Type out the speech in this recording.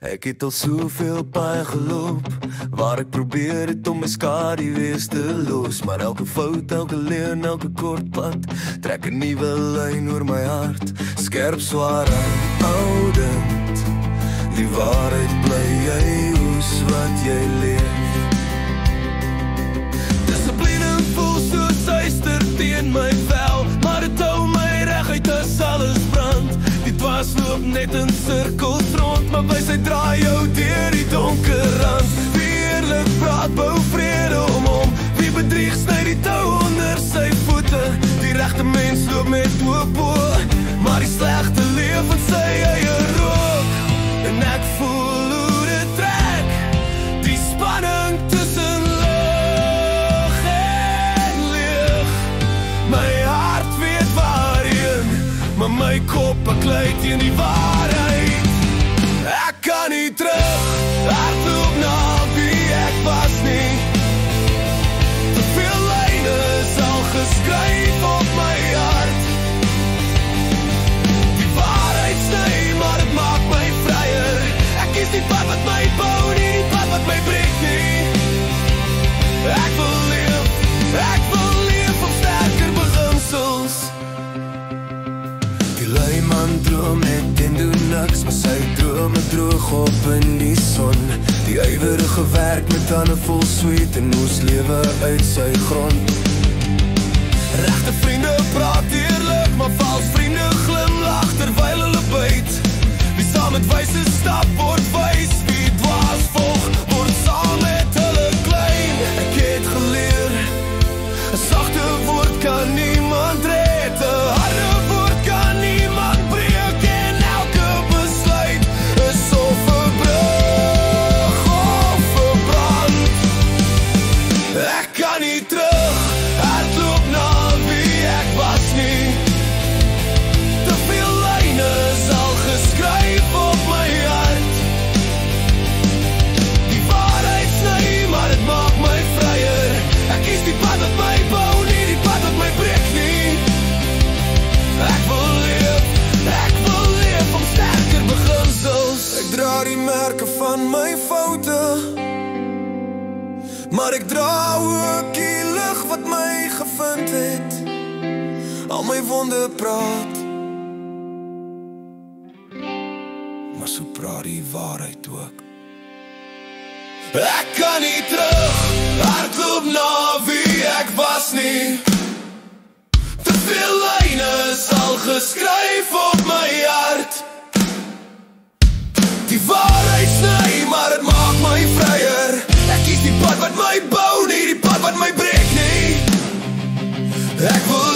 Ek het al soveel paaie geloop, waar ek probeer het om my skaduwees te los. Maar elke fout, elke leuen, elke kort pad trek 'n nuwe lyn oor my hart. Skerp swaar aanhoudend, die waarheid bly jy oes wat jy leef. Dissipline voel soos yster teen my vel, maar dit hou my reguit as alles brand. Die dwarsloop net in sirkels rond, maar by sy draai jou deur die donker rand. Wie eerlik praat, bou vrede om hom, wie bedrieg sny die tou onder sy voete. Die regte mens loop met oop oë, maar die slegte leef in sy eie rook. En ek voel hoe dit trek, die spanning tussen lig en leeg. My hart weet waarheen, maar my kop beklei teen die waarheid. Ek kan nie terug, hardloop na wie ek was nie. Te veel lyne is al geskryf op my hart. Die waarheid sny, maar het maak my vryer. Ek kies die pad wat my bou, nie die pad wat my breek nie. Ek wil leef op sterker beginsels. Die leiman droom net en doen niks, maar sy drome droog op in die son. Die ywerige werk met tande vol sweet en moes lewe uit sy grond. Regte vriende praat eerlik, maar vals vriende glimlag terwyl hulle byt. Wie saam met wyse stap word wys, wie dwaas volg word saam met hulle klein. Ek het geleer, 'n sagte woord kan niemand red, 'n harde woord kan niemand breek, en elke besluit is of 'n brug of 'n brand. Ek kan nie terug, hardloop na wie ek was nie. Te veel lyne is al geskryf op my hart. Die waarheid sny, maar het maak my vryer. Ek kies die pad wat my bou, nie die pad wat my breek nie. Ek wil leef om sterker beginsels. Ek dra die merke van my foute, maar ek dra ook die lig wat my gevind het. Al my wonde praat, maar so praat die waarheid ook. Ek kan nie terug, hardloop na wie ek was nie. Te veel lyne is al geskryf op my hart. Die waarheid sny, maar het maak my vryer. Ek kies die pad wat my bou, nie die pad wat my breek nie. Ek wil